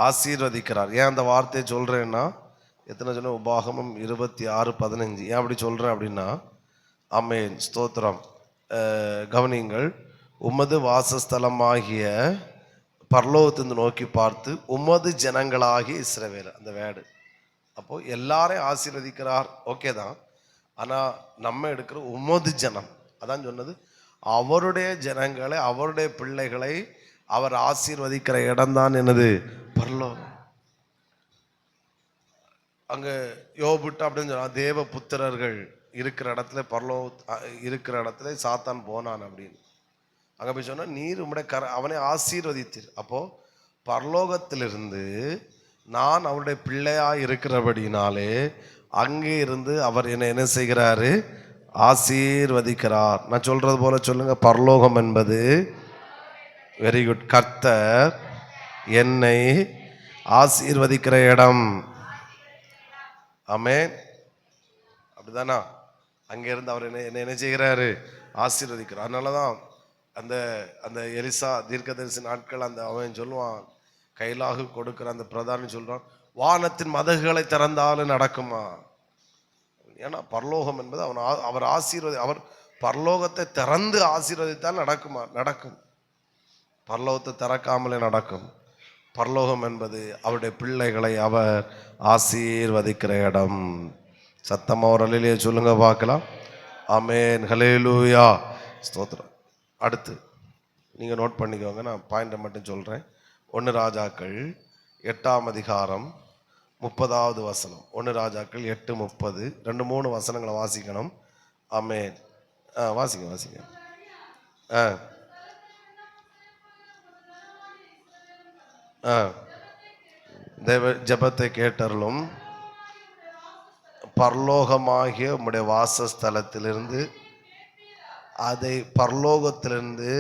A: ஆசீர்வதிக்கிறார். ஏன் அந்த வார்த்தையை சொல்கிறேன்னா, எத்தனை சொன்ன? உபாகமம் 26:15. ஏன் அப்படி சொல்கிறேன் அப்படின்னா, ஆமென், ஸ்தோத்திரம். கவனிங்கள், உமது வாசஸ்தலமாகிய பரலோகத்திலிருந்து நோக்கி பார்த்து உமது ஜனங்களாகிய இஸ்ரவேல், அந்த வேர்டு. அப்போது எல்லாரையும் ஆசீர்வதிக்கிறார், ஓகே தான். ஆனால் நம்ம எடுக்கிற உமது ஜனம், அதான் சொன்னது. அவருடைய ஜனங்களை, அவருடைய பிள்ளைகளை அவர் ஆசீர்வதிக்கிற இடம்தான் என்னது? பரலோகம். அங்கே யோபுட்டு அப்படின்னு சொன்னா, தேவ புத்திரர்கள் இருக்கிற இடத்துல இருக்கிற இடத்துல சாத்தான் போனான் அப்படின்னு. அங்கே போய் சொன்னால், நீர் உம்முடைய அவனை ஆசீர்வதித்தீர். அப்போது பரலோகத்திலிருந்து நான் அவருடைய பிள்ளையாக இருக்கிறபடினாலே அங்கே இருந்து அவர் என்ன செய்கிறாரு? ஆசீர்வதிக்கிறார். நான் சொல்றது போல சொல்லுங்க, பரலோகம் என்பது, வெரி குட், கர்த்தர் என்னை ஆசீர்வதிக்கிற இடம். ஆமென், அப்படிதானா? அங்கிருந்து அவர் என்ன செய்கிறாரு? ஆசீர்வதிக்கிறார். அதனால தான் அந்த அந்த எலிசா தீர்க்கதரிசி நாட்கள் அந்த அவன் சொல்லுவான், கைலாகு கொடுக்கிற அந்த பிரதானி சொல்றான், வானத்தின் மதகுகளை திறந்தாலும் நடக்குமா? ஏன்னா பரலோகம் என்பது அவர் அவர் பரலோகத்தை திறந்து ஆசீர்வதித்தால் நடக்குமா? நடக்கும். பரலோகத்தை திறக்காமலே நடக்கும். பரலோகம் என்பது அவருடைய பிள்ளைகளை அவர் ஆசீர்வதிக்கிற இடம். சத்தமா ஒரு அல்லேலூயா சொல்லுங்க பார்க்கலாம். ஆமென், ஹல்லேலூயா, ஸ்தோத்திரம். அடுத்து நீங்கள் நோட் பண்ணிக்கோங்க, நான் பாயிண்டை மட்டும் சொல்கிறேன். 1 ராஜாக்கள் 8ஆம் அதிகாரம் 30வது வசனம். 1 ராஜாக்கள் 8:30. 2-3 வசனங்களை வாசிக்கணும். ஆமென். வாசிங்க. ஆ ஆ தேவ ஜெபத்தை கேட்டருளும். பரலோகமாகிய உம்முடைய வாசஸ்தலத்திலிருந்து அதை பரலோகத்திலிருந்து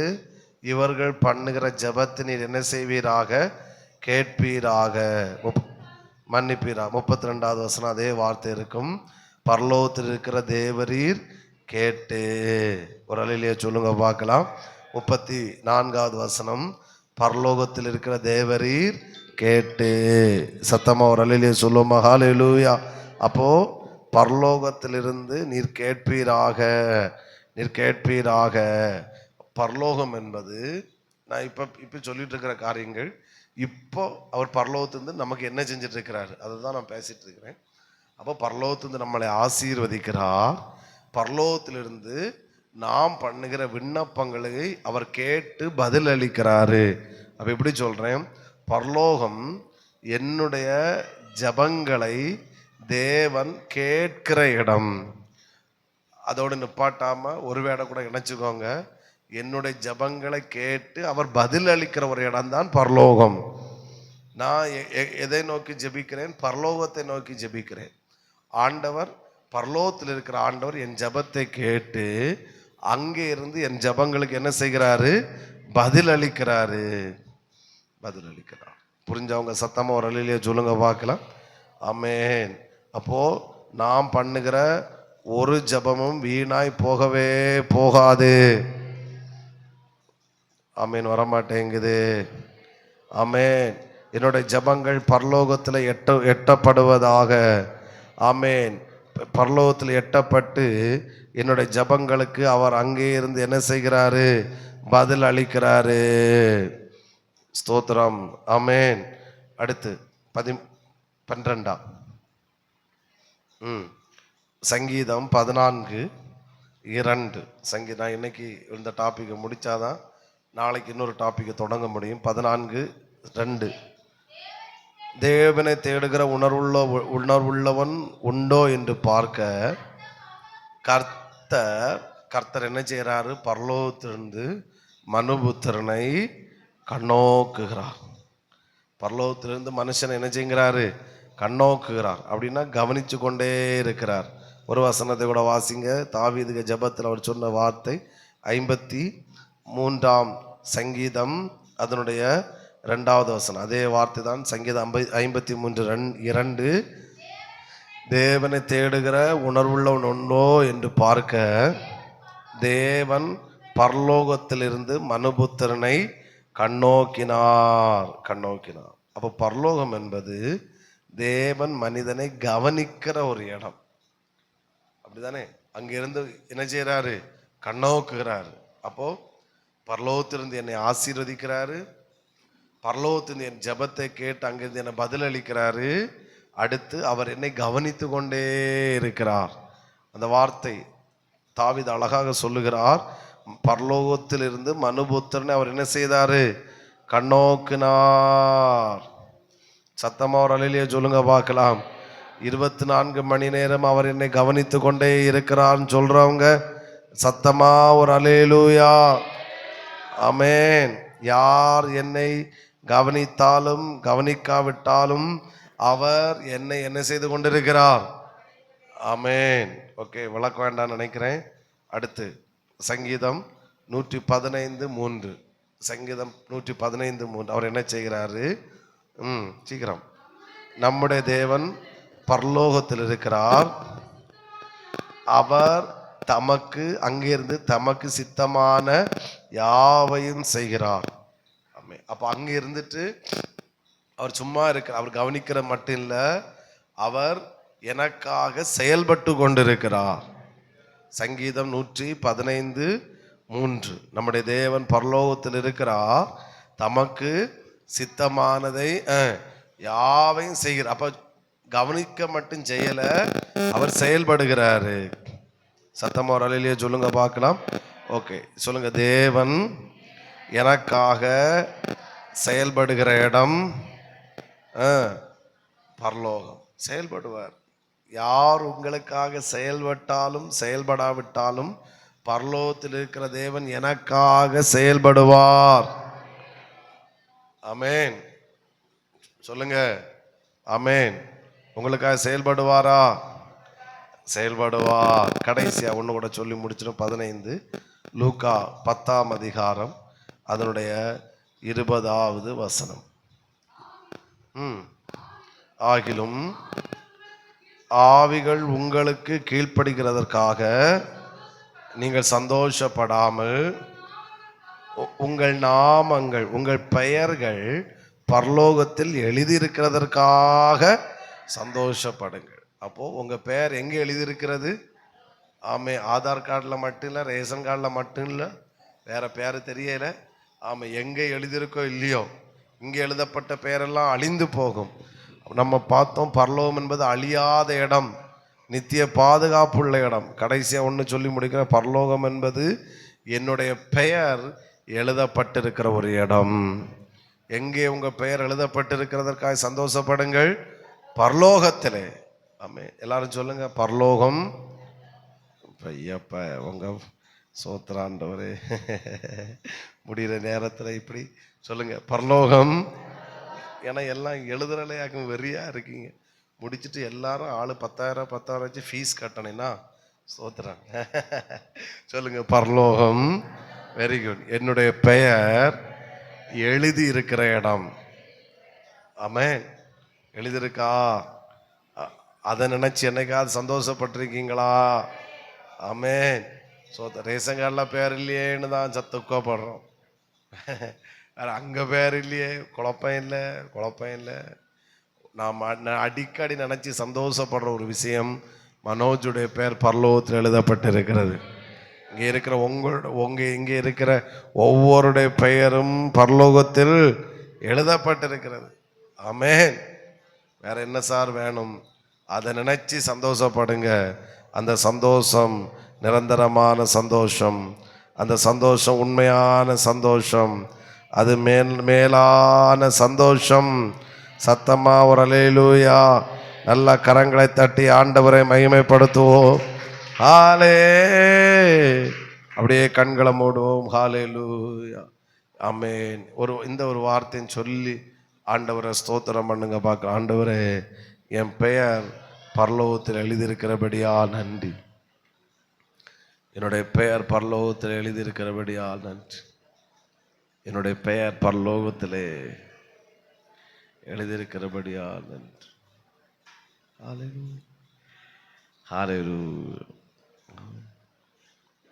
A: இவர்கள் பண்ணுகிற ஜெபத்தை நீர் என்ன செய்வீராக? கேட்பீராக, மன்னிப்பீராக. 32வது வசனம் அதே வார்த்தை இருக்கும். பரலோகத்தில் இருக்கிற தேவரீர் கேட்டு. ஒரு அல்லேலூயா சொல்லுங்க பார்க்கலாம். 34வது வசனம், பரலோகத்தில் இருக்கிற தேவரீர் கேட்டு. சத்தமா ஒரு அல்லேலூயா சொல்லுமா? ஹல்லேலூயா. அப்போ பரலோகத்திலிருந்து நீர் கேட்பீராக, நீர் கேட்பீராக. பரலோகம் என்பது நான் இப்போ சொல்லிட்டு இருக்கிற காரியங்கள். இப்போ அவர் பரலோகத்திலிருந்து நமக்கு என்ன செஞ்சுட்டு இருக்கிறாரு அதை தான் நான் பேசிட்டு இருக்கிறேன். அப்போ பரலோகத்திலிருந்து நம்மளை ஆசீர்வதிக்கிறார். பரலோகத்திலிருந்து நாம் பண்ணுகிற விண்ணப்பங்களை அவர் கேட்டு பதில் அளிக்கிறாரு. அப்போ எப்படி சொல்றேன்? பரலோகம் என்னுடைய ஜபங்களை தேவன் கேட்கிற இடம். அதோடு நிப்பாட்டாம ஒரு வேடை கூட இணைச்சுக்கோங்க. என்னுடைய ஜபங்களை கேட்டு அவர் பதில் அளிக்கிற ஒரு இடம் தான் பரலோகம். நான் எதை நோக்கி ஜெபிக்கிறேன்? பரலோகத்தை நோக்கி ஜெபிக்கிறேன். ஆண்டவர், பரலோகத்தில் இருக்கிற ஆண்டவர் என் ஜபத்தை கேட்டு அங்கே இருந்து என் ஜபங்களுக்கு என்ன செய்கிறாரு? பதில் அளிக்கிறாரு, பதில் அளிக்கிறார். புரிஞ்சவங்க சத்தமா ஒரு அல்லேலூயா சொல்லுங்க பார்க்கலாம். ஆமென். அப்போ நாம் பண்ணுகிற ஒரு ஜபமும் வீணாய் போகவே போகாது. ஆமேன். வரமாட்டேங்குது. ஆமேன். என்னுடைய ஜபங்கள் பரலோகத்தில் எட்டப்படுவதாக. ஆமேன். பரலோகத்தில் எட்டப்பட்டு என்னுடைய ஜபங்களுக்கு அவர் அங்கே இருந்து என்ன செய்கிறாரு? பதில் அளிக்கிறாரு. ஸ்தோத்திரம். ஆமேன். அடுத்து 12 சங்கீதம் 14:2. நான் இன்னைக்கு இந்த டாப்பிக்கை முடிச்சாதான் நாளைக்கு இன்னொரு டாப்பிக்கை தொடங்க முடியும். 14:2. தேவனை தேடுகிற உணர்வுள்ளவன் உண்டோ என்று பார்க்க கர்த்தர் என்ன செய்கிறாரு? பரலோகத்திலிருந்து மனுபுத்திரனை கண்ணோக்குகிறார். பரலோகத்திலிருந்து மனுஷனை என்ன செய்கிறாரு? கண்ணோக்குகிறார். அப்படின்னா கவனிச்சு கொண்டே இருக்கிறார். ஒரு வசனத்தை கூட வாசிங்க. தாவீதுக்கு ஜெபத்தில் அவர் சொன்ன வார்த்தை 53ஆம் சங்கீதம் அதனுடைய 2வது வசனம். அதே வார்த்தை தான். சங்கீதம் 53:2. தேவனை தேடுகிற உணர்வுள்ளவன் உண்டோ என்று பார்க்க தேவன் பரலோகத்திலிருந்து மனுபுத்திரனை கண்ணோக்கினார். அப்போ பரலோகம் என்பது தேவன் மனிதனை கவனிக்கிற ஒரு இடம். அப்படிதானே? அங்கிருந்து என்ன செய்யறாரு? கண்ணோக்குகிறாரு. அப்போ பரலோகத்திலிருந்து என்னை ஆசீர்வதிக்கிறாரு. பரலோகத்திலிருந்து என் ஜெபத்தை கேட்டு அங்கிருந்து என்னை பதில் அளிக்கிறாரு. அடுத்து அவர் என்னை கவனித்து கொண்டே இருக்கிறார். அந்த வார்த்தை தாவீது அழகாக சொல்லுகிறார். பரலோகத்திலிருந்து மனுபுத்திரனை அவர் என்ன செய்தாரு? கண்ணோக்கினார். சத்தமா ஒரு அல்லேலூயா சொல்லுங்க பார்க்கலாம். 24 மணி நேரம் அவர் என்னை கவனித்து கொண்டே இருக்கிறான்னு சொல்றவங்க சத்தமா ஒரு அல்லேலூயா. ஆமென். யார் என்னை கவனித்தாலும் கவனிக்காவிட்டாலும் அவர் என்னை என்ன செய்து கொண்டிருக்கிறார். ஆமென். ஓகே, விளக்க வேண்டாம் நினைக்கிறேன். அடுத்து சங்கீதம் 115:3. சங்கீதம் 115:3. அவர் என்ன செய்கிறாரு? சீக்கிரம். நம்முடைய தேவன் பரலோகத்தில் இருக்கிறார். அவர் தமக்கு அங்கிருந்து தமக்கு சித்தமான யாவையும் செய்கிறார். அப்ப அங்க இருந்துட்டு அவர் சும்மா இருக்கிறார். அவர் கவனிக்கிற மட்டும் இல்ல, அவர் எனக்காக செயல்பட்டு கொண்டிருக்கிறார். சங்கீதம் 115:3. நம்முடைய தேவன் பரலோகத்தில் இருக்கிறார். தமக்கு சித்தமானதை யாவையும் செய்கிறார். அப்ப கவனிக்க மட்டும் செய்யல, அவர் செயல்படுகிறாரு. சத்தமா ஒரு அல்லேலூயா சொல்லுங்க பார்க்கலாம். ஓகே, சொல்லுங்க. தேவன் எனக்காக செயல்படுகிற இடம் பரலோகம். செயல்படுவார். யார் உங்களுக்காக செயல்பட்டாலும் செயல்படாவிட்டாலும் பரலோகத்தில் இருக்கிற தேவன் எனக்காக செயல்படுவார். ஆமென். சொல்லுங்க ஆமென். உங்களுக்காக செயல்படுவாரா? செயல்படுவார். கடைசியா ஒன்று கூட சொல்லி முடிச்சிடும். 15 லூக்கா 10ஆம் அதிகாரம் அதனுடைய 20வது வசனம். ஆகிலும் ஆவிகள் உங்களுக்கு கீழ்ப்படுகிறதற்காக நீங்கள் சந்தோஷப்படாமல் உங்கள் நாமங்கள், உங்கள் பெயர்கள் பரலோகத்தில் எழுதியிருக்கிறதற்காக சந்தோஷப்படுங்கள். அப்போ உங்க பெயர் எங்க எழுதியிருக்கிறது? ஆமே, ஆதார் கார்டில் மட்டும் இல்லை, ரேஷன் கார்டில் மட்டும் இல்லை, வேற பேர் தெரியல. ஆமா, எங்க எழுதியிருக்கோ இல்லையோ, இங்கே எழுதப்பட்ட பெயரெல்லாம் அழிந்து போகும். நம்ம பார்த்தோம், பரலோகம் என்பது அழியாத இடம், நித்திய பாதுகாப்புள்ள இடம். கடைசியா ஒன்று சொல்லி முடிக்கிற, பரலோகம் என்பது என்னுடைய பெயர் எழுதப்பட்டிருக்கிற ஒரு இடம். எங்கே உங்க பெயர் எழுதப்பட்டிருக்கிறதற்காக சந்தோஷப்படுங்கள், பரலோகத்திலே. ஆமே, எல்லாரும் சொல்லுங்க பரலோகம். ஐயப்ப உங்க சோத்திராண்டவரே, முடிகிற நேரத்தில் இப்படி சொல்லுங்க பரலோகம். ஏன்னா எல்லாம் எழுதுறலையாக்கும் வெறியா இருக்கீங்க. முடிச்சுட்டு எல்லாரும் ஆளு 10,000 வச்சு ஃபீஸ் கட்டணும்னா சோத்துறாங்க. சொல்லுங்க பரலோகம். Very good. என்னுடைய பெயர் எழுதி இருக்கிற இடம். ஆமென். எழுதியிருக்கா? அதை நினைச்சு என்னைக்காவது சந்தோஷப்பட்டிருக்கீங்களா? ஆமென். ரேஷன் கார்டில் பேர் இல்லையேன்னு தான் துக்கப்படுறோம். அங்கே பேர் இல்லையே, குழப்பம் இல்லை. நான் அடிக்கடி நினைச்சு சந்தோஷப்படுற ஒரு விஷயம், மனோஜுடைய பேர் பரலோகத்தில் எழுதப்பட்டிருக்கிறது. இங்கே இருக்கிற இங்கே இருக்கிற ஒவ்வொருடைய பெயரும் பரலோகத்தில் எழுதப்பட்டிருக்கிறது. ஆமென். வேற என்ன சார் வேணும்? அதை நினைச்சு சந்தோஷப்படுங்க. அந்த சந்தோஷம் நிரந்தரமான சந்தோஷம், அந்த சந்தோஷம் உண்மையான சந்தோஷம், அது மேலான சந்தோஷம். சத்தமா ஒரு அல்லேலூயா. நல்ல கரங்களை தட்டி ஆண்டவரை மகிமைப்படுத்துவோம். ஹாலே. அப்படியே கண்களை மூடுவோம். ஹalleluya. ஆமென். இந்த ஒரு வார்த்தையும் சொல்லி ஆண்டவரை ஸ்தோத்திரம் பண்ணுங்க பார்க்க. ஆண்டவரே, என் பெயர் பரலோகத்தில் எழுதியிருக்கிறபடியா நன்றி. என்னுடைய பெயர் பரலோகத்தில் எழுதியிருக்கிறபடியா நன்றி. என்னுடைய பெயர் பரலோகத்திலே எழுதியிருக்கிறபடியா நன்றி. ஹalleluya. ஹalleluya.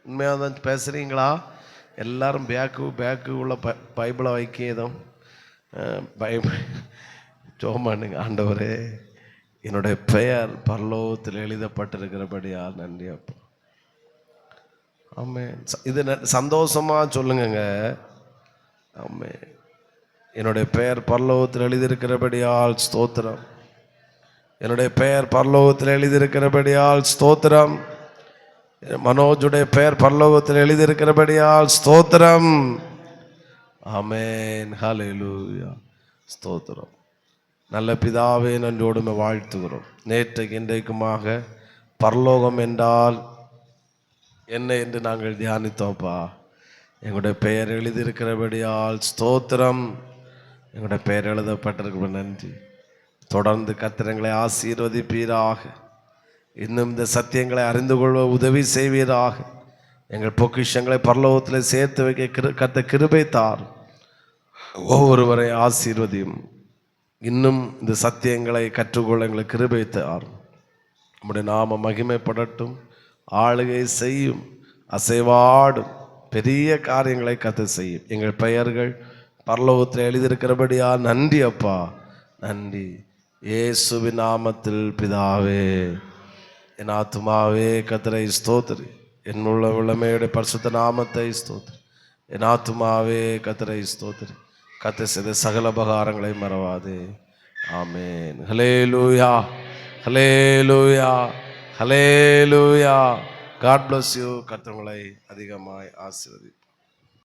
A: உண்மையாக தான் பேசுகிறீங்களா? எல்லாரும் பேக்கு உள்ள பைபிளை வைக்கதும் பைபிள் ஜோமானுங்க. ஆண்டவரே, என்னுடைய பெயர் பரலோகத்தில் எழுதப்பட்டிருக்கிறபடியா நன்றி அப்பா. ஆமென். இது சந்தோஷமா சொல்லுங்க. ஆமென். என்னுடைய பெயர் பரலோகத்தில் எழுதியிருக்கிறபடியால் ஸ்தோத்திரம். என்னுடைய பெயர் பரலோகத்தில் எழுதியிருக்கிறபடியால் ஸ்தோத்திரம். மனோஜுடைய பெயர் பரலோகத்தில் எழுதியிருக்கிறபடியால் ஸ்தோத்திரம். ஆமென். ஹல்லேலூயா. ஸ்தோத்திரம். நல்ல பிதாவே, நன்றியோடுமை வாழ்த்துகிறோம். நேற்றைக்கு இன்றைக்குமாக பரலோகம் என்றால் என்ன என்று நாங்கள் தியானித்தோம்ப்பா. எங்களுடைய பெயர் எழுதியிருக்கிறபடியால் ஸ்தோத்திரம். எங்களுடைய பெயர் எழுதப்பட்டிருக்க நன்றி. தொடர்ந்து கர்த்தரை ஆசீர்வதிப்பீராக. இன்னும் இந்த சத்தியங்களை அறிந்து கொள்ள உதவி செய்வீராக. எங்கள் பொக்கிஷங்களை பரலோகத்தில் சேர்த்து வைக்க கர்த்தர் கிருபை தார். ஒவ்வொருவரை ஆசீர்வதியும். இன்னும் இந்த சத்தியங்களை கற்றுக்கொள்ள எங்களுக்கு கிருபை தார். நம்முடைய நாம மகிமைப்படட்டும். ஆளுகை செய்யும், அசைவாடும் பெரிய காரியங்களை கர்த்தர் செய்யும். எங்கள் பெயர்கள் பரலோகத்தில் எழுதியிருக்கிறபடியா நன்றி அப்பா. நன்றி. இயேசுவின் நாமத்தில் பிதாவே. என் ஆத்துமாவே கர்த்தரை ஸ்தோத்திரி. என் உள்ளமையுடைய பரிசுத்த நாமத்தை ஸ்தோத்திரி. என் ஆத்துமாவே கர்த்தரை ஸ்தோத்திரி. கர்த்தர் செய்த சகல உபகாரங்களை மறவாதே. ஆமென். ஹல்லேலூயா. ஹல்லேலூயா. ஹல்லேலூயா. God bless you. கர்த்தர் உங்களை அதிகமாய் ஆசீர்வதிப்பார்.